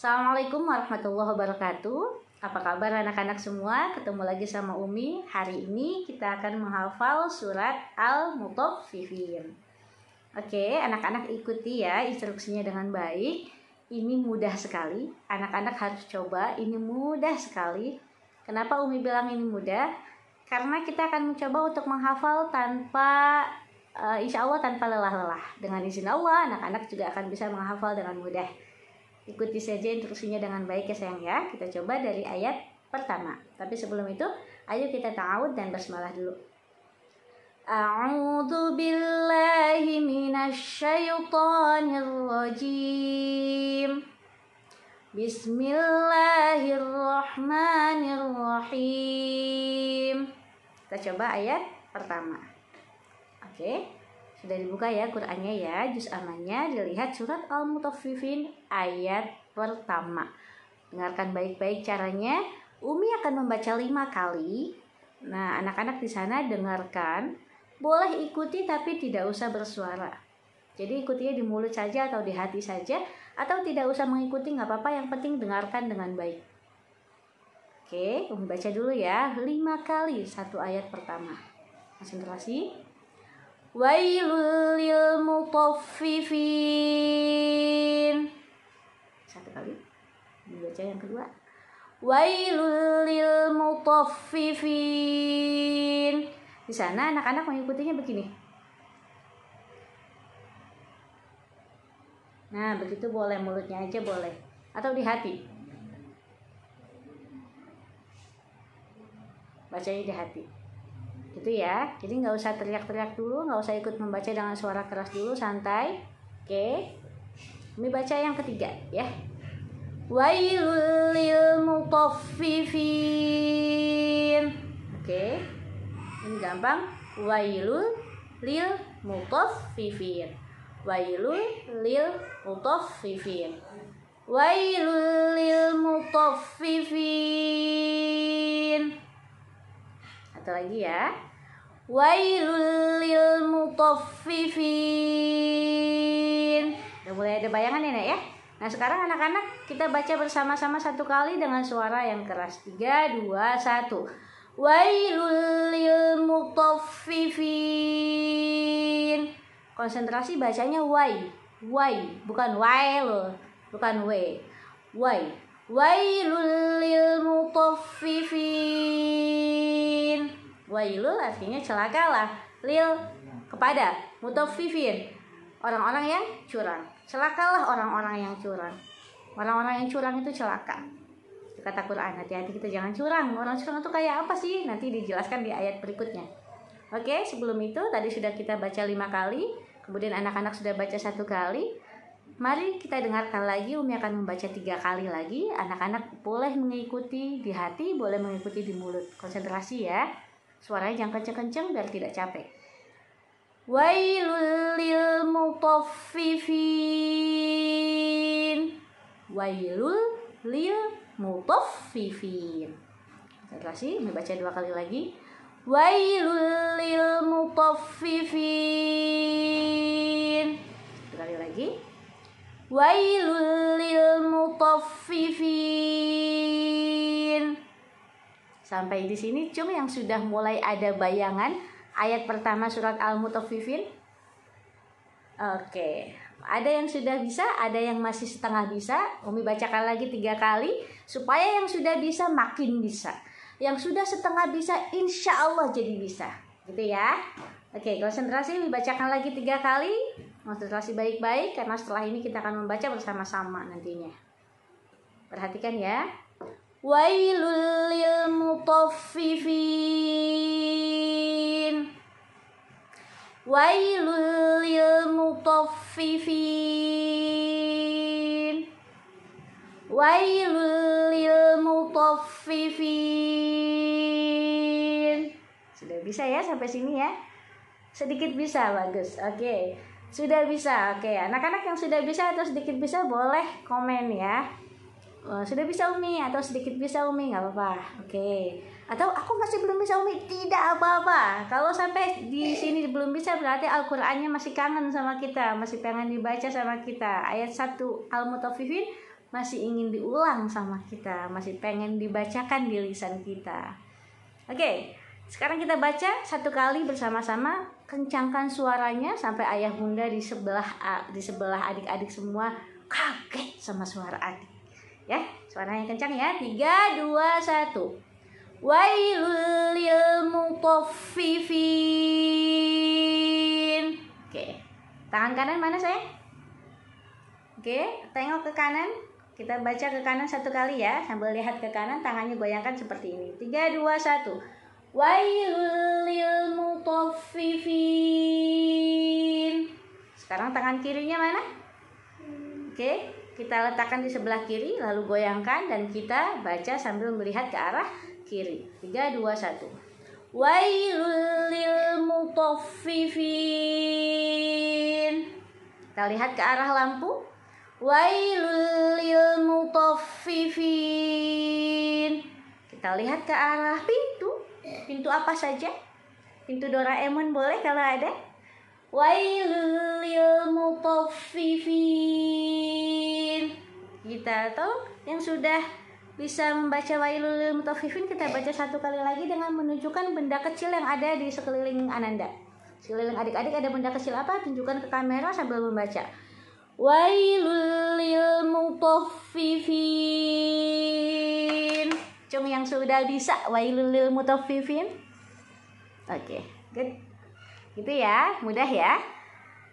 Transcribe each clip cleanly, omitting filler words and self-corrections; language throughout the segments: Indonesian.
Assalamualaikum warahmatullahi wabarakatuh. Apa kabar anak-anak semua? Ketemu lagi sama Umi. Hari ini kita akan menghafal surat Al-Mutaffifin. Oke, anak-anak ikuti ya instruksinya dengan baik. Ini mudah sekali. Anak-anak harus coba. Ini mudah sekali. Kenapa Umi bilang ini mudah? Karena kita akan mencoba untuk menghafal tanpa insya Allah tanpa lelah-lelah. Dengan izin Allah, anak-anak juga akan bisa menghafal dengan mudah. Ikuti saja instruksinya dengan baik ya sayang ya. Kita coba dari ayat pertama. Tapi sebelum itu, ayo kita ta'awud dan basmalah dulu. A'udzu billahi minasyaitonir rajim. Bismillahirrahmanirrahim. Kita coba ayat pertama. Oke. Sudah dibuka ya Qur'annya ya, juz amannya, dilihat surat Al-Mutaffifin ayat pertama. Dengarkan baik-baik caranya. Umi akan membaca 5 kali. Nah, anak-anak di sana dengarkan. Boleh ikuti tapi tidak usah bersuara. Jadi ikutinya di mulut saja atau di hati saja, atau tidak usah mengikuti nggak apa-apa, yang penting dengarkan dengan baik. Oke, Umi baca dulu ya, 5 kali satu ayat pertama. Konsentrasi. Wailul lil mutaffifin. Satu kali. Dibaca yang kedua. Wailul lil mutaffifin. Di sana anak-anak mengikutinya begini. Nah, begitu boleh, mulutnya aja boleh. Atau di hati. Bacanya di hati. Gitu ya, jadi nggak usah teriak-teriak dulu, nggak usah ikut membaca dengan suara keras dulu, santai. Oke, ini baca yang ketiga ya. Wailul lil mutaffifin. Oke, ini gampang. Wailul lil mutaffifin. Wailul lil mutaffifin. Wailul lil mutaffifin. Atau lagi ya. Wailul lil mutaffifin. Udah mulai ada bayangan ya, Nak ya? Nah, sekarang anak-anak kita baca bersama-sama satu kali dengan suara yang keras. 3, 2, 1. Wailul lil mutaffifin. Konsentrasi bacanya wai, bukan wail, bukan we. Wai. Wailul lil mutaffifin. Wailul artinya celakalah, lil kepada, mutaffifin orang-orang yang curang. Celakalah orang-orang yang curang. Orang-orang yang curang itu celaka. Kata Quran, hati-hati kita jangan curang. Orang curang itu kayak apa sih? Nanti dijelaskan di ayat berikutnya. Oke, sebelum itu tadi sudah kita baca 5 kali, kemudian anak-anak sudah baca 1 kali. Mari kita dengarkan lagi. Umi akan membaca 3 kali lagi. Anak-anak boleh mengikuti di hati, boleh mengikuti di mulut. Konsentrasi ya. Suaranya jangan kenceng-kenceng biar tidak capek. Wailul lil mutaffifin. Wailul lil mutaffifin. Konsentrasi. Umi baca 2 kali lagi. Wailul lil mutaffifin. 2 kali lagi. Wailul lil mutaffifin. Sampai di sini cuma yang sudah mulai ada bayangan ayat pertama surat Al-Mutaffifin. Oke, ada yang sudah bisa, ada yang masih setengah bisa. Umi bacakan lagi 3 kali supaya yang sudah bisa makin bisa. Yang sudah setengah bisa insya Allah jadi bisa. Gitu ya. Oke, konsentrasi. Umi bacakan lagi 3 kali. Konsentrasi baik-baik karena setelah ini kita akan membaca bersama-sama nantinya. Perhatikan ya. Wailul lil mutaffifin. Wailul lil mutaffifin. Wailul lil mutaffifin. Sudah bisa ya sampai sini ya? Sedikit bisa, bagus. Oke. Sudah bisa, oke. Anak-anak yang sudah bisa atau sedikit bisa boleh komen ya. Sudah bisa Umi atau sedikit bisa Umi, nggak apa-apa. Oke. Atau aku masih belum bisa Umi, tidak apa-apa. Kalau sampai di sini belum bisa berarti Al-Qur'annya masih kangen sama kita, masih pengen dibaca sama kita. Ayat 1 Al-Mutaffifin masih ingin diulang sama kita, masih pengen dibacakan di lisan kita. Oke, sekarang kita baca satu kali bersama-sama, kencangkan suaranya sampai ayah bunda di sebelah adik-adik semua kaget sama suara adik. Ya, suaranya kencang ya. 3, 2, 1. Wailul lil mutaffifin. Oke, tangan kanan mana sayang? Oke, tengok ke kanan. Kita baca ke kanan satu kali ya. Sambil lihat ke kanan, tangannya goyangkan seperti ini. 3, 2, 1. Wailul lil mutaffifin. Sekarang tangan kirinya mana? Oke, kita letakkan di sebelah kiri, lalu goyangkan dan kita baca sambil melihat ke arah kiri. 3, 2, 1. Wailul lil mutaffifin. Kita lihat ke arah lampu. Wailul lil mutaffifin. Kita lihat ke arah pintu. Pintu apa saja? Pintu Doraemon boleh kalau ada. Wailul lil mutaffifin. Kita tahu yang sudah bisa membaca wailul lil mutaffifin, kita baca satu kali lagi dengan menunjukkan benda kecil yang ada di sekeliling Ananda. Sekeliling adik-adik ada benda kecil apa? Tunjukkan ke kamera sambil membaca. Wailul lil mutaffifin. Cung yang sudah bisa wailul lil mutaffifin. Oke, good. Gitu ya, mudah ya.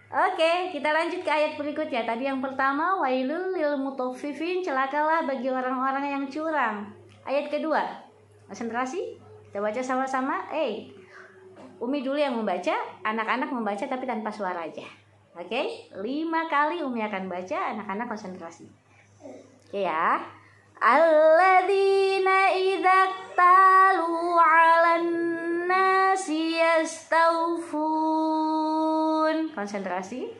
Oke, kita lanjut ke ayat berikutnya. Tadi yang pertama, wailul lil mutaffifin, celakalah bagi orang-orang yang curang. Ayat kedua, konsentrasi. Kita baca sama-sama. Umi dulu yang membaca, anak-anak membaca tapi tanpa suara aja. Oke, 5 kali Umi akan baca, anak-anak konsentrasi. Oke ya. Alladzina idza talu 'alan nasi yastawfun. Konsentrasi.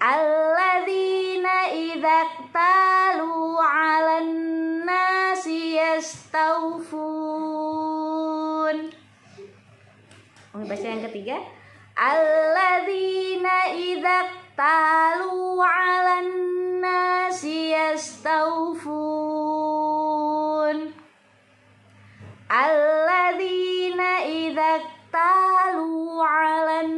Alladzina idza talu 'alan nasi yastawfun. Umi baca yang ketiga. Alladzina idza talu 'alan nasi yastawfun. Alladzina idza talu 'alan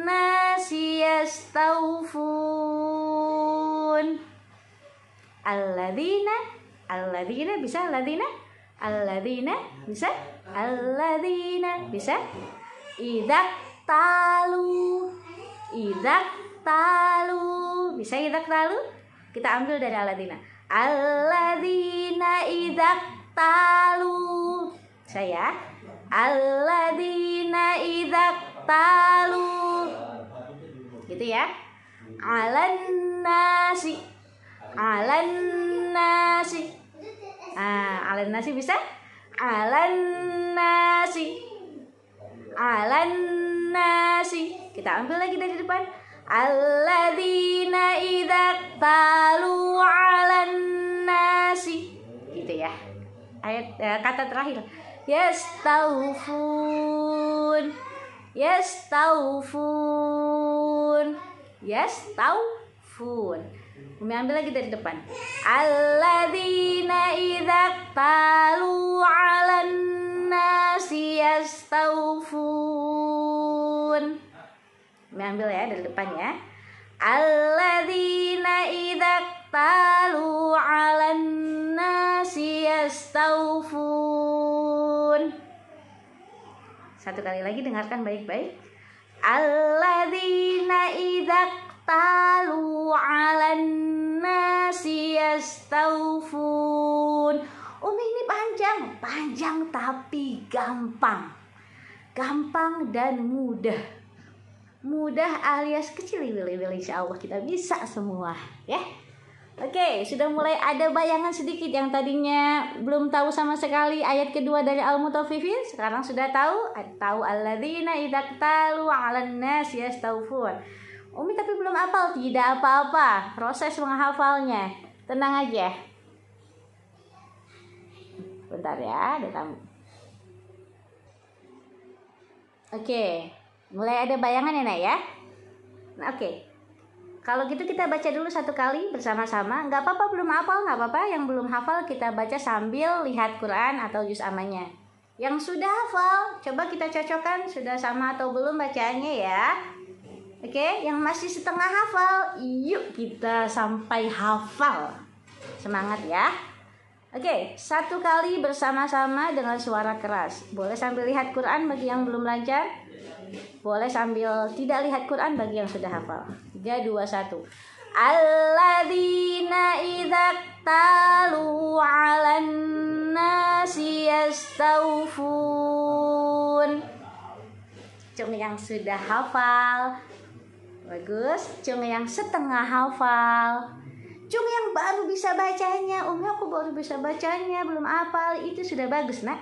nasi yastawfun. Alladzina bisa alladzina? Alladzina bisa? Alladzina bisa? Idza talu bisa idza talu? Kita ambil dari alladzina. Alladzina idza talu. Saya alladzina idza talu. Gitu ya. Alan nasi. Alan nasi bisa? Alan nasi. Kita ambil lagi dari depan. Alladzina idza talu 'alan nasi. Gitu ya. Ayat kata terakhir. Yastawfun. Umi ambil lagi dari depan. Alladzina idza talu 'alan nasi yastawfun. Umi ambil ya dari depan ya. Alladzina idza talu 'alan nasi yastawfun. Satu kali lagi dengarkan baik-baik. Alladzina idza talu 'alan nasi yastawfun. Umi ini panjang tapi gampang dan mudah alias kecil, insya Allah kita bisa semua ya. Oke, sudah mulai ada bayangan sedikit. Yang tadinya belum tahu sama sekali ayat kedua dari Al-Mutaffifin, sekarang sudah tahu alladzina idza talu 'alan nasi yastawfun. Umi tapi belum hafal, tidak apa-apa, proses menghafalnya, tenang aja. Bentar ya, ada tamu. Oke, mulai ada bayangan ya Nak ya. Nah, oke. Kalau gitu kita baca dulu satu kali bersama-sama. Nggak apa-apa belum hafal, nggak apa-apa. Yang belum hafal kita baca sambil lihat Quran atau juz amanya. Yang sudah hafal, coba kita cocokkan sudah sama atau belum bacaannya ya. Oke, yang masih setengah hafal, yuk kita sampai hafal. Semangat ya. Oke, satu kali bersama-sama dengan suara keras. Boleh sambil lihat Quran bagi yang belum lancar. Boleh sambil tidak lihat Quran bagi yang sudah hafal. 3, 2, 1. Alladzina idza talu 'alan nasi yastawfun. Cung yang sudah hafal. Bagus. Cung yang setengah hafal. Cung yang baru bisa bacanya, Umi aku baru bisa bacanya, belum hafal, itu sudah bagus nak.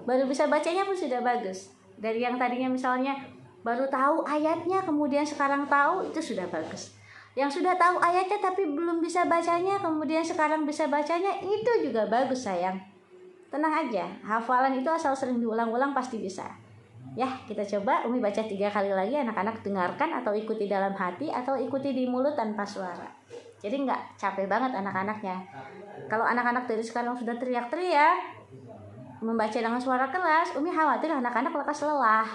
Baru bisa bacanya pun sudah bagus. Dari yang tadinya misalnya baru tahu ayatnya, kemudian sekarang tahu, itu sudah bagus. Yang sudah tahu ayatnya tapi belum bisa bacanya, kemudian sekarang bisa bacanya, itu juga bagus sayang. Tenang aja, hafalan itu asal sering diulang-ulang pasti bisa. Ya, kita coba Umi baca 3 kali lagi, anak-anak dengarkan atau ikuti dalam hati atau ikuti di mulut tanpa suara. Jadi nggak capek banget anak-anaknya. Kalau anak-anak dari sekarang sudah teriak-teriak, membaca dengan suara keras, Umi khawatir anak-anak lekas lelah.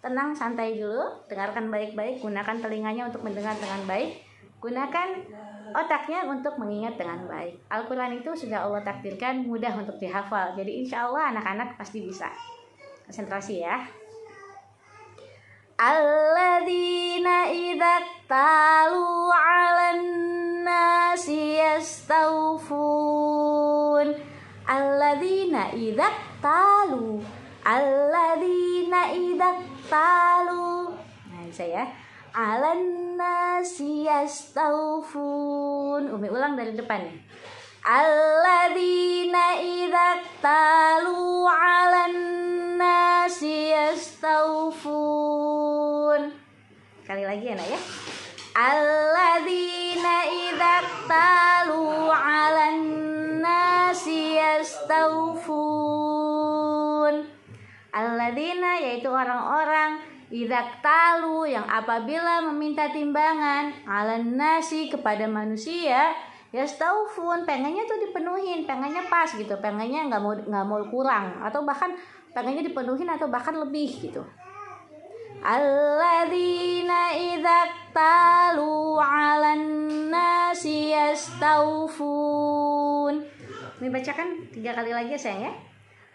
Tenang, santai dulu, dengarkan baik-baik, gunakan telinganya untuk mendengar dengan baik, gunakan otaknya untuk mengingat dengan baik. Al-Quran itu sudah Allah takdirkan mudah untuk dihafal. Jadi insya Allah anak-anak pasti bisa. Konsentrasi ya. Alladzina idza talu 'alan nasi yastawfun. Alladzina idza talu. Alladzina idza talu. Nah, bisa ya. 'Alan nasi yastawfun. Umi ulang dari depan. Alladzina idza talu 'alan nasi yastawfun. Sekali lagi ya nak ya. Alladzina idza talu 'alan nasi yastawfun. Alladzina yaitu orang-orang idza talu yang apabila meminta timbangan 'alan nasi kepada manusia yastawfun, pengennya tuh dipenuhin, pengennya pas gitu, pengennya nggak mau kurang atau bahkan pengennya dipenuhin atau bahkan lebih gitu. Alladzina idza talu 'alan nasi yastawfun. Ini bacakan 3 kali lagi ya sayang ya.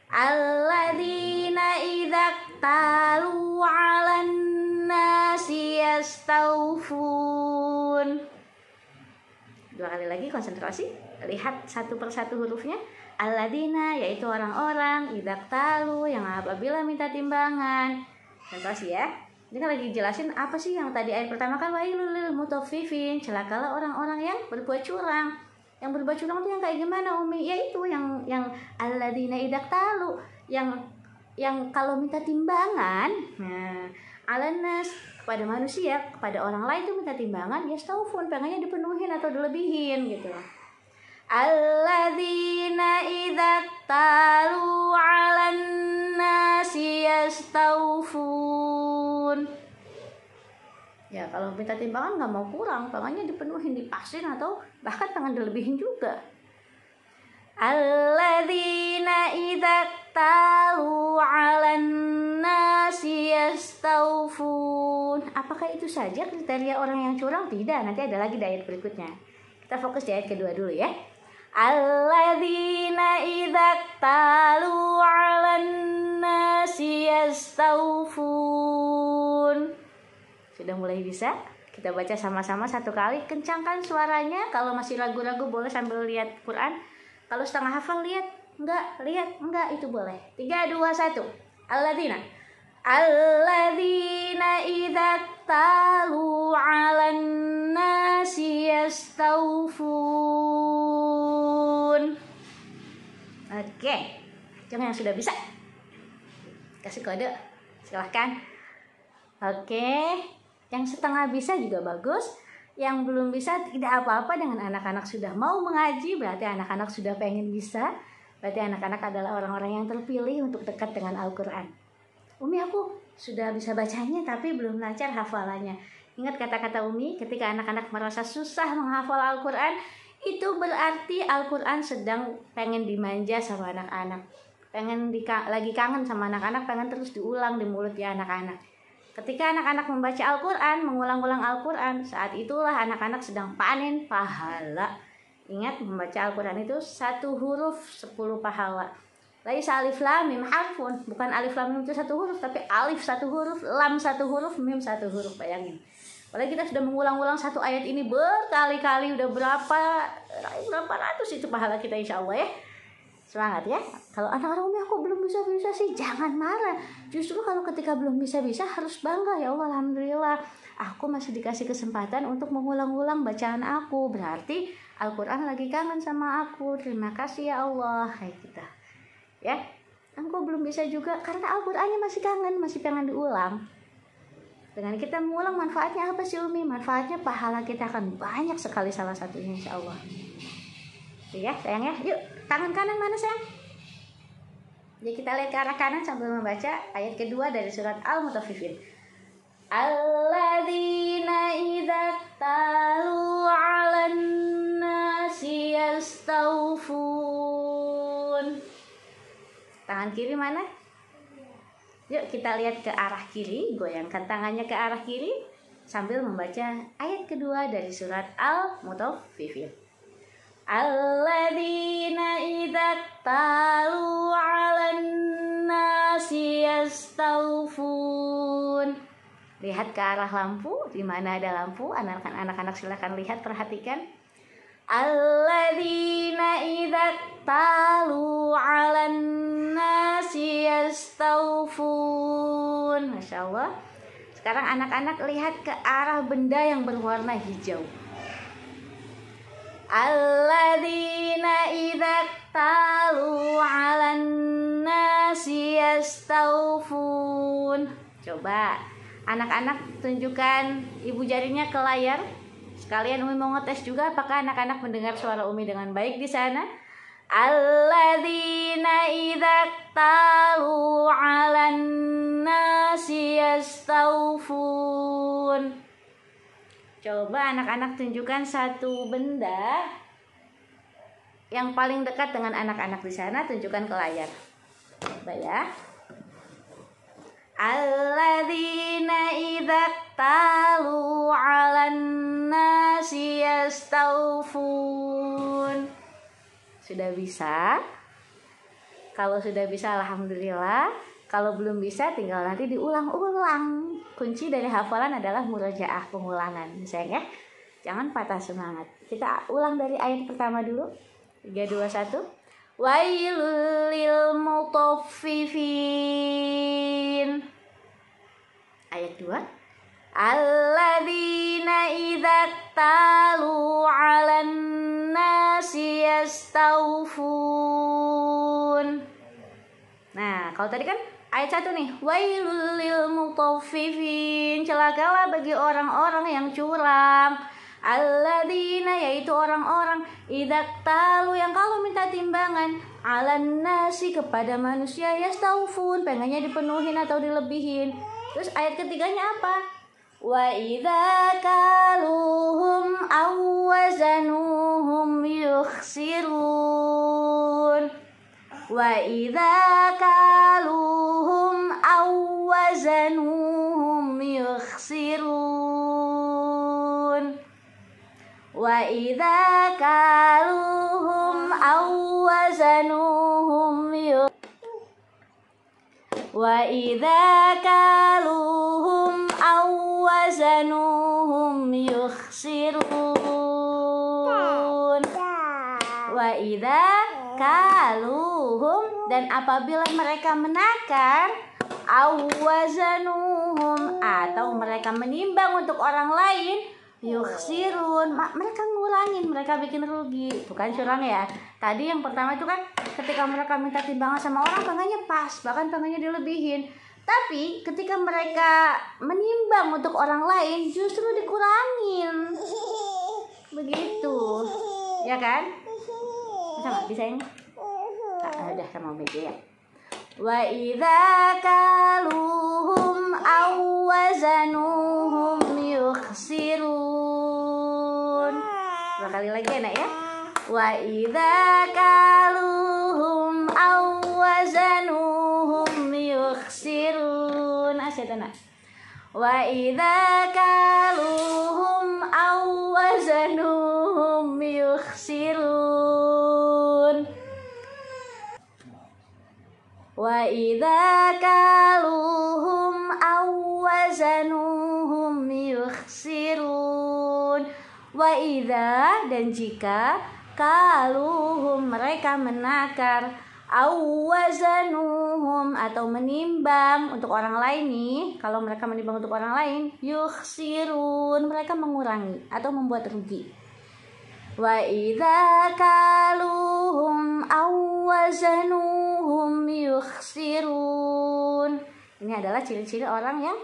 Alladzina idza talu 'alan nasi yastawfun. 2 kali lagi, konsentrasi. Lihat satu persatu hurufnya. Alladzina yaitu orang-orang, idza talu yang apabila minta timbangan. Konsentrasi ya. Ini kan lagi jelasin apa sih yang tadi ayat pertama kan, wailul lil mutaffifin, celakalah orang-orang yang berbuat curang. Yang berbuat curang itu yang kayak gimana Umi? Yaitu yang alladzina idza talu, yang kalau minta timbangan, nah, 'alan nas kepada manusia, kepada orang lain itu minta timbangan, yastawfun, pengennya dipenuhin atau dilebihin gitu. Alladzina idza talu 'alan nasi yastawfun. Ya kalau minta timbangan nggak mau kurang, pengennya dipenuhin, dipasin atau bahkan pengen dilebihin juga. Alladzina idza talu 'alan nasi yastawfun. Apakah itu saja kriteria orang yang curang? Tidak, nanti ada lagi di ayat berikutnya. Kita fokus di ayat kedua dulu ya. Alladzina idza talu 'alan nasi yastawfun. Sudah mulai bisa? Kita baca sama-sama satu kali. Kencangkan suaranya. Kalau masih ragu-ragu boleh sambil lihat Quran. Kalau setengah hafal lihat enggak, itu boleh. 3, 2, 1. Alladzina idza talu 'alan nasi yastawfun. Oke. Jangan yang sudah bisa. Kasih kode. Silahkan. Oke. Yang setengah bisa juga bagus. Yang belum bisa tidak apa-apa, dengan anak-anak sudah mau mengaji, berarti anak-anak sudah pengen bisa. Berarti anak-anak adalah orang-orang yang terpilih untuk dekat dengan Al-Quran. Umi aku sudah bisa bacanya tapi belum lancar hafalannya. Ingat kata-kata Umi, ketika anak-anak merasa susah menghafal Al-Quran, itu berarti Al-Quran sedang pengen dimanja sama anak-anak. Lagi kangen sama anak-anak, pengen terus diulang di mulut ya anak-anak. Ketika anak-anak membaca Al-Quran, mengulang-ulang Al-Quran, saat itulah anak-anak sedang panen pahala. Ingat, membaca Al-Quran itu 1 huruf 10 pahala. Laisa alif lam mim harfun, bukan alif lam mim itu 1 huruf, tapi alif 1 huruf, lam 1 huruf, mim 1 huruf. Bayangin. Padahal kita sudah mengulang-ulang satu ayat ini berkali-kali, udah berapa ratus itu pahala kita insya Allah ya. Semangat ya. Kalau anak-anak Umi aku belum bisa sih, jangan marah. Justru kalau ketika belum bisa harus bangga, ya Allah alhamdulillah. Aku masih dikasih kesempatan untuk mengulang-ulang bacaan aku. Berarti Al-Quran lagi kangen sama aku. Terima kasih ya Allah. Hai kita. Ya, engkau belum bisa juga karena Al-Qur'annya masih kangen, masih pengen diulang. Dengan kita mengulang, manfaatnya apa sih Umi? Manfaatnya pahala kita akan banyak sekali, salah satunya insya Allah. Ya sayang ya, yuk tangan kanan mana sayang? Jadi kita lihat ke arah kanan sambil membaca ayat kedua dari surat Al-Mutaffifin. Alladzina idza talu 'alan nasi yastawfun. Tangan kiri mana? Yuk kita lihat ke arah kiri, goyangkan tangannya ke arah kiri sambil membaca ayat kedua dari surat Al-Mutaffifin. Alladzina idza talu 'alan nasi yastawfun. Lihat ke arah lampu, di mana ada lampu, anak-anak silakan lihat, perhatikan. Alladzina idza talu 'alan nasi yastawfun. Masya Allah. Sekarang anak-anak lihat ke arah benda yang berwarna hijau. Alladzina idza talu 'alan nasi yastawfun. Coba anak-anak tunjukkan ibu jarinya ke layar. Sekalian Umi mau ngetes juga apakah anak-anak mendengar suara Umi dengan baik di sana. Alladzina idza talu 'alan nasi yastawfun. Coba anak-anak tunjukkan satu benda yang paling dekat dengan anak-anak di sana, tunjukkan ke layar. Coba ya. Alladzina idza talu 'alan nasi yastawfun. Sudah bisa? Kalau sudah bisa alhamdulillah. Kalau belum bisa tinggal nanti diulang-ulang. Kunci dari hafalan adalah murajaah, pengulangan. Sayang ya. Jangan patah semangat. Kita ulang dari ayat pertama dulu. 3 2 1. Wailul lil mutaffifin. Ayat 2. Alladzina idza talu 'alan nasi yastawfun. Nah, kalau tadi kan ayat 1 nih, wailul lil mutaffifin, celakalah bagi orang-orang yang curang. Alladzina, yaitu orang-orang idza talu, yang kalau minta timbangan, 'alan nasi, kepada manusia, yastawfun, pengennya dipenuhin atau dilebihin. Terus ayat ketiganya apa? Wa idza kaluhum aw wazanuhum yukhsirun. Wa idza kaluhum aw wazanuhum yukhsirun. Wa idza kaluhum aw wazanuhum wa idza kaluhum aw wazanuhum yukhsirun. Wa idza kaluhum, dan apabila mereka menakar, aw wazanuhum, atau mereka menimbang untuk orang lain, yukhsirun, mereka ngurangin, mereka bikin rugi. Bukan curang ya. Tadi yang pertama itu kan ketika mereka minta timbangan sama orang, pengennya pas, bahkan pengennya dilebihin. Tapi ketika mereka menimbang untuk orang lain, justru dikurangin. Begitu. Ya kan? Sama bisa ini? Nah, udah sama meja ya. Wa idza kaluhum aw wazanuhum Sekali lagi anak ya. Wa idza kaluhum aw wazanuhum yukhsirun. Asyad anak. Wa idza kaluhum aw wazanuhum yukhsirun. Wa idza kaluhum aw wazanuhum yukhsirun. Wa idza, dan jika, kaluhum, mereka menakar, aw wazanuhum, atau menimbang untuk orang lain nih. Kalau mereka menimbang untuk orang lain, yukhsirun, mereka mengurangi atau membuat rugi. Wa idza kaluhum aw wazanuhum yukhsirun. Ini adalah ciri-ciri orang yang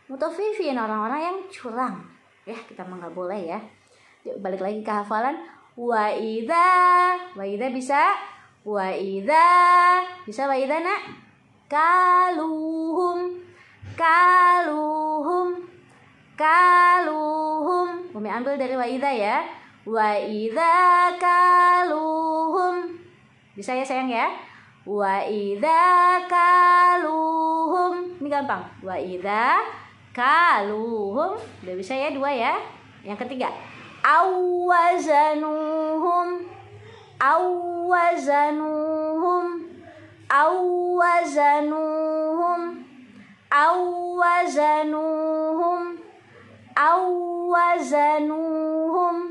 mutaffifin, orang-orang yang curang. Ya, kita mah nggak boleh ya. Yuk, balik lagi ke hafalan. Wa idza bisa? Wa idza nak? Kaluhum. Umi ambil dari wa idza ya. Wa idza kaluhum. Bisa ya sayang ya? Wa idza kaluhum. Ini gampang. Wa idza kaluhum. Udah bisa ya, 2 ya. Yang ketiga, awwazanuhum.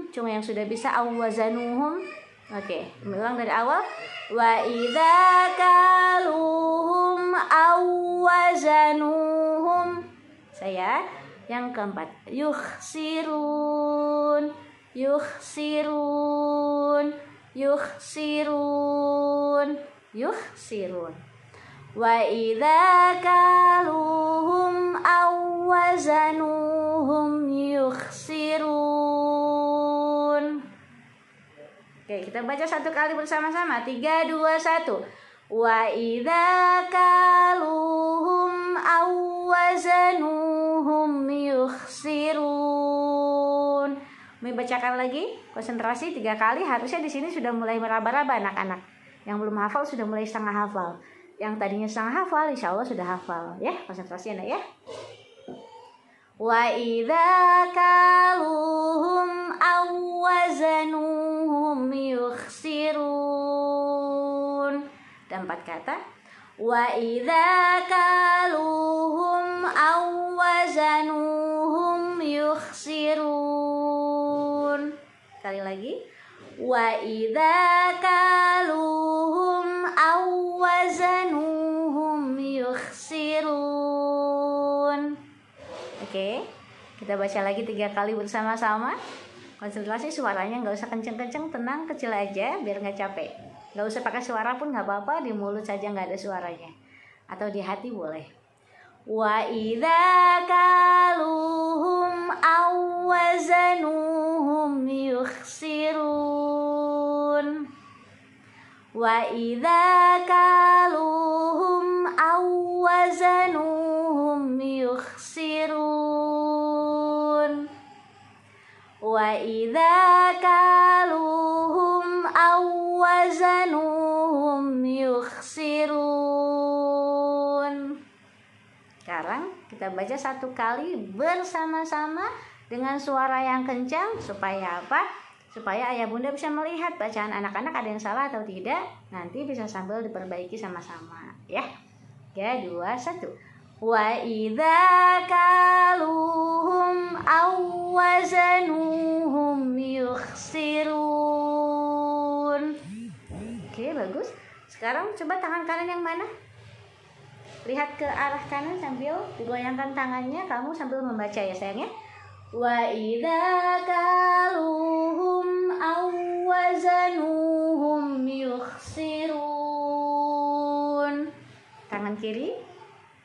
Cuma yang sudah bisa awwazanuhum. Oke, ulang dari awal. Wa idza kaluhum awwazanuhum. Saya yang keempat, yukhsirun. Wa idza kaluhum awwazanuhum yukhsirun. Oke, kita baca satu kali bersama-sama. 3, 2, 1. Wa idza kaluhum awwazanuhum yukhsirun. Mau bacakan lagi, konsentrasi 3 kali. Harusnya di sini sudah mulai meraba-raba anak-anak. Yang belum hafal sudah mulai setengah hafal. Yang tadinya setengah hafal, insya Allah sudah hafal. Ya, konsentrasi anak ya. Wa idza kaluhum awwazanuhum yukhsirun. Dan 4 kata. Wa idza kaluhum awwazanuhum yukhsirun. Sekali lagi. Wa idza kaluhum awwazanuhum yukhsirun. Oke, kita baca lagi 3 kali bersama-sama. Konsentrasi, suaranya nggak usah kenceng-kenceng, tenang, kecil aja biar nggak capek. Nggak usah pakai suara pun nggak apa-apa, di mulut saja nggak ada suaranya. Atau di hati boleh. Wa idza kaluhum awwazanuhum yukhsirun. Wa idza kaluhum awwazanuhum yukhsirun. Wa idza kaluhum awwazanuhum yukhsirun. Sekarang kita baca 1 kali bersama-sama dengan suara yang kencang. Supaya apa? Supaya ayah bunda bisa melihat bacaan anak-anak ada yang salah atau tidak. Nanti bisa sambil diperbaiki sama-sama ya. 3, 2, 1. Wa idza kaluhum awwazanuhum yukhsirun. Oke, bagus. Sekarang coba tangan kanan yang mana? Lihat ke arah kanan sambil digoyangkan tangannya, kamu sambil membaca ya sayang ya. Wa idza kaluhum awwazanuhum yukhsirun. Tangan kiri.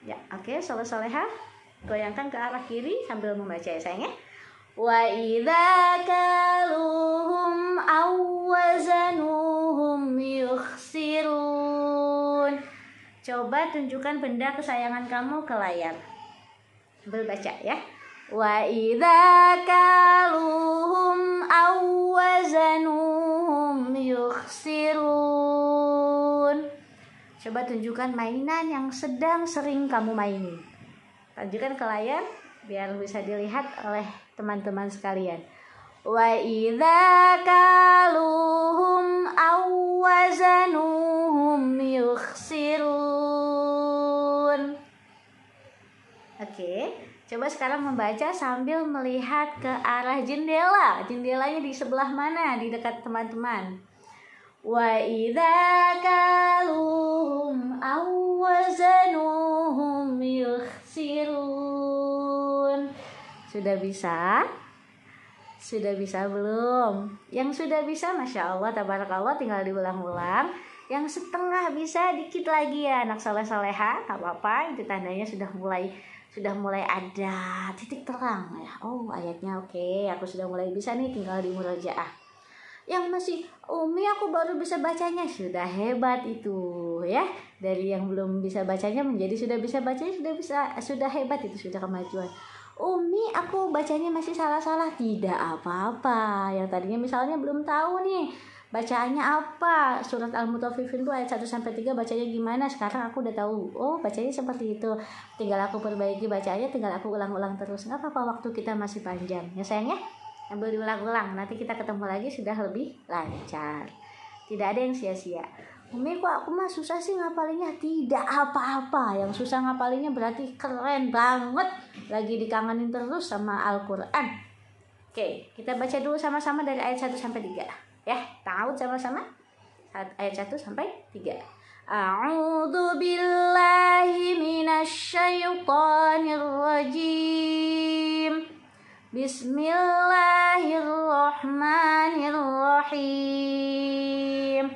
Ya, oke, soleh-soleha. Goyangkan ke arah kiri sambil membaca ya sayang ya. Wa idza kaluhum awwazanuhum yukhsirun. Coba tunjukkan benda kesayangan kamu ke layar. Sambil baca ya. Wa idza kaluhum aw wazanuhum yukhsirun. Coba tunjukkan mainan yang sedang sering kamu mainin. Tunjukkan ke layar biar bisa dilihat oleh teman-teman sekalian. Wa idza kaluhum aw wazanuhum yukhsirun. Oke, coba sekarang membaca sambil melihat ke arah jendela. Jendelanya di sebelah mana? Di dekat teman-teman. Wa idza kaluhum aw wazanuhum yukhsirun. Sudah bisa? Sudah bisa belum? Yang sudah bisa, Masya Allah, tabarakallah, tinggal diulang-ulang. Yang setengah bisa dikit lagi ya, anak soleh-soleha, gak apa-apa, itu tandanya sudah mulai ada titik terang ya. Oh, ayatnya oke, aku sudah mulai bisa nih, tinggal di murojaah. Yang masih Umi aku baru bisa bacanya, sudah hebat itu ya. Dari yang belum bisa bacanya menjadi sudah bisa bacanya, sudah hebat, itu sudah kemajuan. Umi aku bacanya masih salah-salah, tidak apa-apa. Yang tadinya misalnya belum tahu nih bacaannya apa, surat Al-Mutaffifin itu ayat 1 sampai 3 bacanya gimana, sekarang aku udah tahu. Oh, bacanya seperti itu. Tinggal aku perbaiki bacanya, tinggal aku ulang-ulang terus. Enggak apa-apa, waktu kita masih panjang. Ya sayang ya. Ambil diulang-ulang, nanti kita ketemu lagi sudah lebih lancar. Tidak ada yang sia-sia. Umi kok aku mah susah sih ngapalinnya. Tidak apa-apa. Yang susah ngapalinnya berarti keren banget. Lagi dikangenin terus sama Al-Quran. Oke, kita baca dulu sama-sama dari ayat 1 sampai 3. Ya, ta'awud sama-sama. Ayat 1 sampai 3. A'udzu billahi minasyaitonir rajim. Bismillahirrahmanirrahim.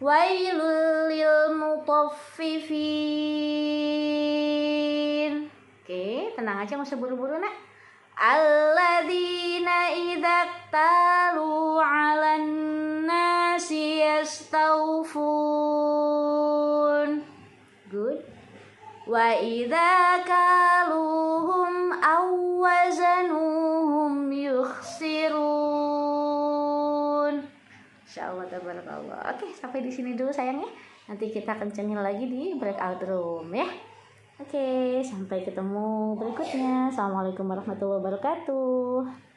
Wailul lil mutaffifin. Oke, tenang aja, nggak usah buru-buru nak. Alladzina idza talu 'alan nasi yastawfun. Good. Wa idza kaluhum aw wazanuhum yukhsirun. Insyaallah, tabarakallah. Oke, sampai di sini dulu sayangnya. Nanti kita kencengin lagi di breakout room ya. Oke, sampai ketemu berikutnya. Assalamualaikum warahmatullahi wabarakatuh.